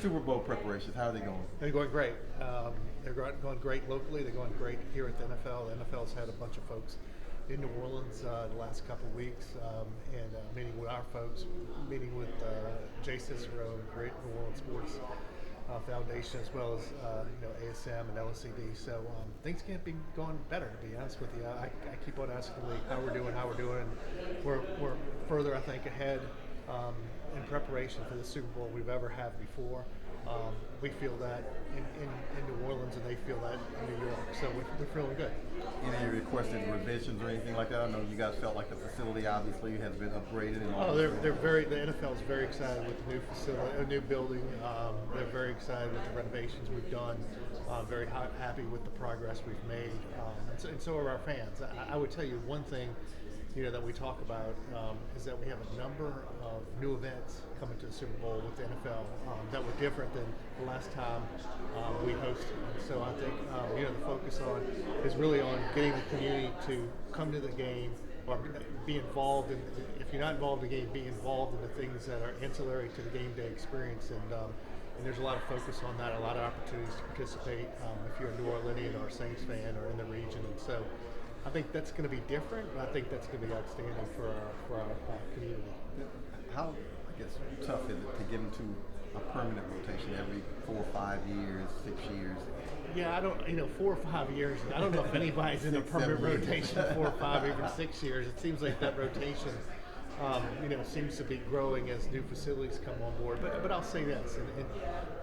Super Bowl preparations, how are they going? They're going great. They're going great locally. They're going great here at the NFL. The NFL's had a bunch of folks in New Orleans the last couple of weeks, and meeting with our folks, meeting with Jay Cicero, Great New Orleans Sports Foundation, as well as ASM and LSCD. So things can't be going better, to be honest with you. I keep on asking the league how we're doing. And we're further, I think, ahead in preparation for the Super Bowl we've ever had before. We feel that in New Orleans, and they feel that in New York. So we're feeling good. Any requested revisions or anything like that? I know you guys felt like the facility obviously has been upgraded. And all they're very. The NFL is very excited with the new facility, a new building. They're very excited with the renovations we've done. Very happy with the progress we've made, and so are our fans. I would tell you one thing, that we talk about is that we have a number of new events coming to the Super Bowl with the NFL that were different than the last time we hosted. And so I think the focus is really on getting the community to come to the game or be involved in. If you're not involved in the game, be involved in the things that are ancillary to the game day experience. And there's a lot of focus on that, a lot of opportunities to participate if you're a New Orleanian or a Saints fan or in the region. And so I think that's going to be different, but I think that's going to be outstanding for our community. How, tough is it to get into a permanent rotation every 4 or 5 years, 6 years? Yeah, I don't, 4 or 5 years. I don't know if anybody's in a permanent rotation 4 or 5, even 6 years. It seems like that rotation, seems to be growing as new facilities come on board. But I'll say this, and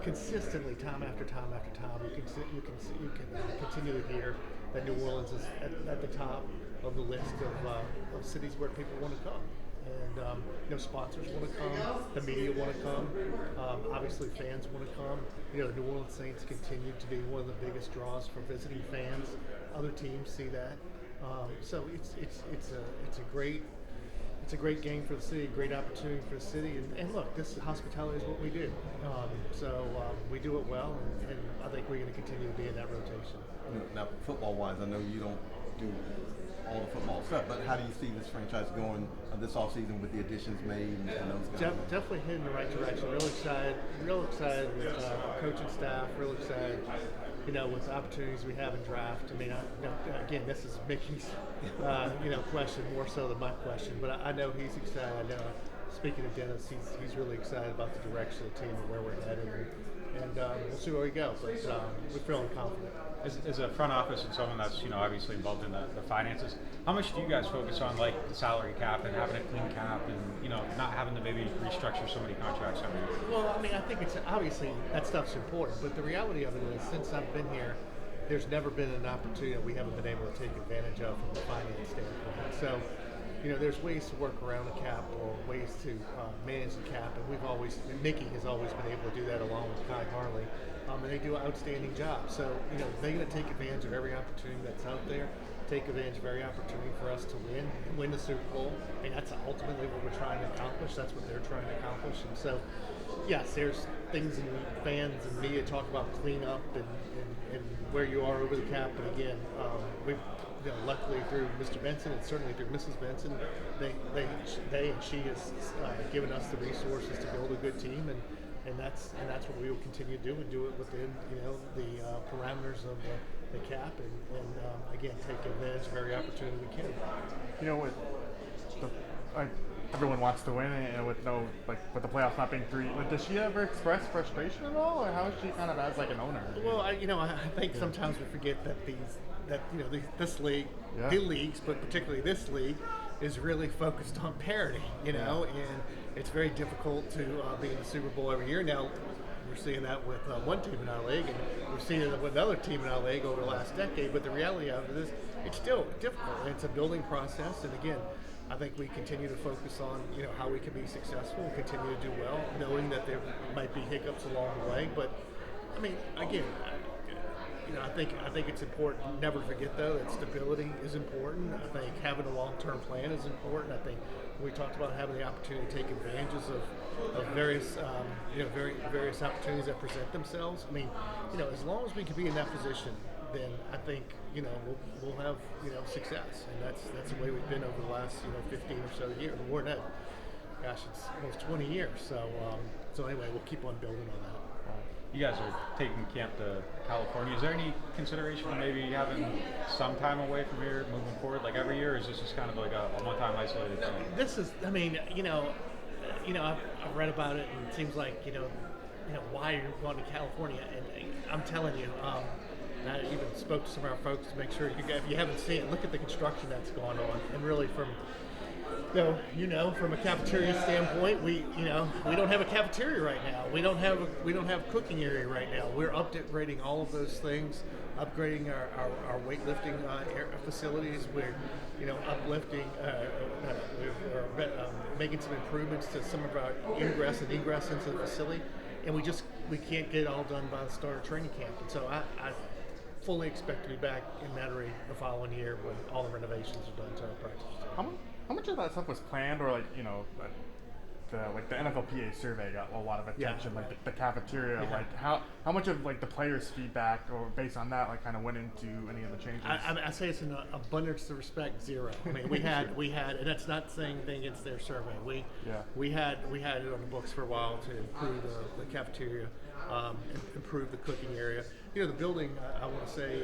consistently, time after time after time, you can continue to hear that New Orleans is at the top of the list of cities where people want to come. And sponsors want to come, the media want to come, obviously fans want to come. The New Orleans Saints continue to be one of the biggest draws for visiting fans. Other teams see that, so it's a great game for the city, great opportunity for the city. And look, this hospitality is what we do, so we do it well, and I think we're going to continue to be in that rotation. Now, football-wise, I know you don't do all the football stuff, but how do you see this franchise going this offseason with the additions made and those guys? Definitely heading in the right direction. Real excited with our coaching staff. Real excited, with the opportunities we have in draft. I mean, again, this is Mickey's, question more so than my question, but I know he's excited. I know, speaking of Dennis, he's really excited about the direction of the team and where we're headed, and we'll see where we go. But we're feeling confident. As a front office and someone that's obviously involved in the finances, how much do you guys focus on the salary cap and having a clean cap and not having to maybe restructure so many contracts every year? Well, I mean, I think it's obviously that stuff's important, but the reality of it is, since I've been here, there's never been an opportunity that we haven't been able to take advantage of from a finance standpoint. So, there's ways to work around the cap or ways to manage the cap, and Mickey has always been able to do that along with Kai Harley, and they do an outstanding job. So, they're going to take advantage of every opportunity that's out there, take advantage of every opportunity for us to win the Super Bowl. I mean, that's ultimately what we're trying to accomplish. That's what they're trying to accomplish. And so, yes, there's things in fans and media talk about cleanup and where you are over the cap. But again, we've luckily through Mr. Benson and certainly through Mrs. Benson, they and she has given us the resources to build a good team, and that's what we will continue to do, and do it within the parameters of the cap, and again take advantage of every opportunity we can. With everyone wants to win, and with with the playoffs not being through, does she ever express frustration at all, or how is she kind of as an owner? Well, I think sometimes we forget that this league, the leagues, but particularly this league, is really focused on parity, and it's very difficult to be in the Super Bowl every year. Now, we're seeing that with one team in our league, and we're seeing it with another team in our league over the last decade, but the reality of it is it's still difficult, and it's a building process, and again, I think we continue to focus on how we can be successful and continue to do well, knowing that there might be hiccups along the way, but I mean, again, I think it's important never to forget, though, that stability is important. I think having a long-term plan is important. I think we talked about having the opportunity to take advantages of various various opportunities that present themselves. I mean, as long as we can be in that position, then I think we'll have success, and that's the way we've been over the last 15 or so years. More than that, gosh, it's almost 20 years. So anyway, we'll keep on building on that. you guys are taking camp to California. Is there any consideration of maybe having some time away from here moving forward, like every year, or is this just kind of like a one-time isolated thing? This is, I mean, I've read about it, and it seems like, why you're going to California, and I'm telling you, I even spoke to some of our folks to make sure if you haven't seen it, look at the construction that's going on, and really from from a cafeteria standpoint, we don't have a cafeteria right now. We don't have a cooking area right now. We're upgrading all of those things, upgrading our weightlifting facilities. We're uplifting, we're making some improvements to some of our ingress and egress into the facility, and we can't get it all done by the start of training camp. And so I fully expect to be back in Metairie the following year when all the renovations are done to our practice. How much of that stuff was planned, or the NFLPA survey got a lot of attention, like the cafeteria, like how much of like the players' feedback or based on that like kind of went into any of the changes? I say it's an abundance of respect, zero. I mean, we had, and that's not saying anything against their survey. We had it on the books for a while to improve the cafeteria, improve the cooking area. The building, I want to say,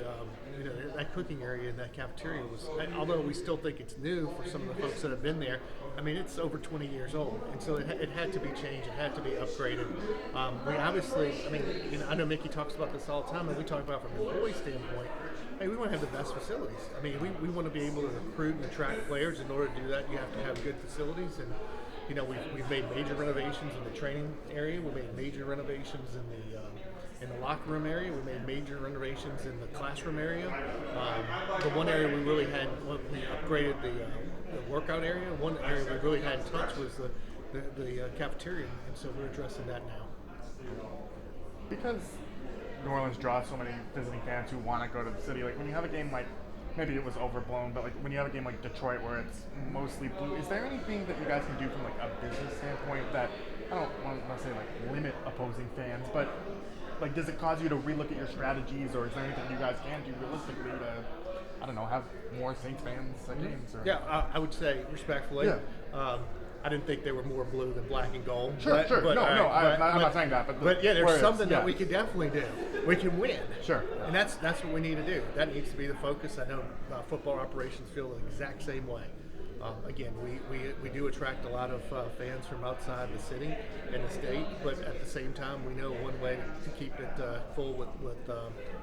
that cooking area and that cafeteria was, although we still think it's new for some of the folks that have been there, I mean, it's over 20 years old, and so it had to be changed, it had to be upgraded. We obviously, I know Mickey talks about this all the time, and we talk about from an employee standpoint, hey, we want to have the best facilities. I mean, we want to be able to recruit and attract players. In order to do that, you have to have good facilities, and we've made major renovations in the training area. We made major renovations in the locker room area. We made major renovations in the classroom area. The one area we really had, we upgraded the workout area. One area we really hadn't touched was the cafeteria, and so we're addressing that now. Because New Orleans draws so many visiting fans who want to go to the city, like when you have a game like, maybe it was overblown, but like when you have a game like Detroit where it's mostly blue, is there anything that you guys can do from like a business standpoint that, I don't want to say like limit opposing fans, but like does it cause you to relook at your strategies, or is there anything you guys can do realistically to, I don't know, have more Saints fans at games? Or? Yeah, I would say respectfully. Yeah. I didn't think they were more blue than black and gold. Sure. I'm not saying that. But yeah, there's something that we could definitely do. We can win. Sure. And that's what we need to do. That needs to be the focus. I know football operations feel the exact same way. Again, we do attract a lot of fans from outside the city and the state, but at the same time, we know one way to keep it full with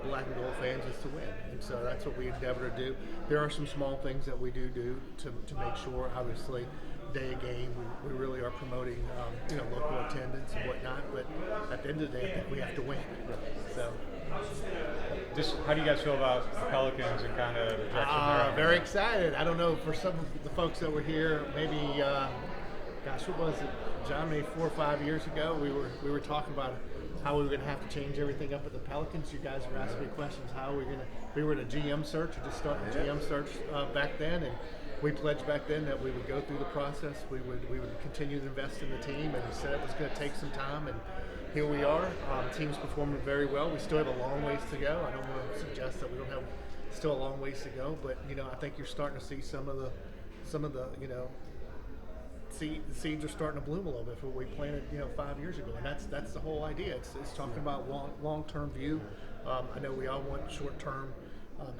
black and gold fans is to win. And so that's what we endeavor to do. There are some small things that we do to make sure, obviously, day of game, we really are promoting local attendance and whatnot, but at the end of the day, I think we have to win. So, just how do you guys feel about the Pelicans and kind of the direction they're on? Very excited. I don't know, for some of the folks that were here, maybe, what was it, John, maybe 4 or 5 years ago, we were talking about how we were going to have to change everything up at the Pelicans. You guys were asking me questions, we were in a GM search, or just starting a GM search back then, and we pledged back then that we would go through the process, we would continue to invest in the team, and we said it was going to take some time, and here we are. Team's performing very well. We still have a long ways to go. I don't want to suggest that we don't have still a long ways to go, but I think you're starting to see some of the seeds are starting to bloom a little bit for what we planted 5 years ago, and that's the whole idea. It's talking about long-term view. I know we all want short-term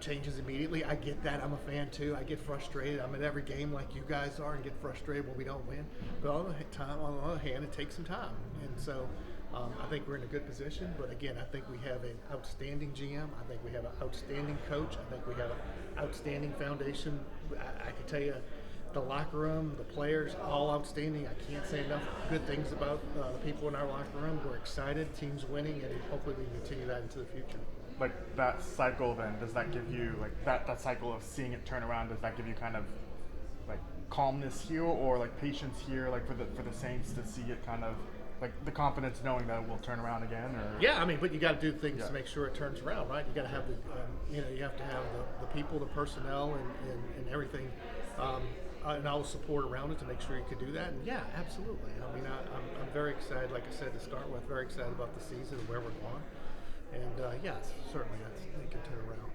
changes immediately. I get that. I'm a fan too. I get frustrated. I'm at every game like you guys are and get frustrated when we don't win. But on the other hand, it takes some time. And so I think we're in a good position. But again, I think we have an outstanding GM. I think we have an outstanding coach. I think we have an outstanding foundation. I can tell you, the locker room, the players, all outstanding. I can't say enough good things about the people in our locker room. We're excited. Team's winning, and hopefully we can continue that into the future. Like that cycle, then does that give you like that cycle of seeing it turn around? Does that give you kind of like calmness here, or like patience here, like for the Saints to see it kind of like the confidence knowing that it will turn around again? Or yeah, but you got to do things to make sure it turns around, right? You got to have you have to have the people, the personnel, and everything. And all the support around it to make sure you could do that. And yeah, absolutely. I'm very excited, like I said, to start with, very excited about the season and where we're going. And yes, certainly they can turn around.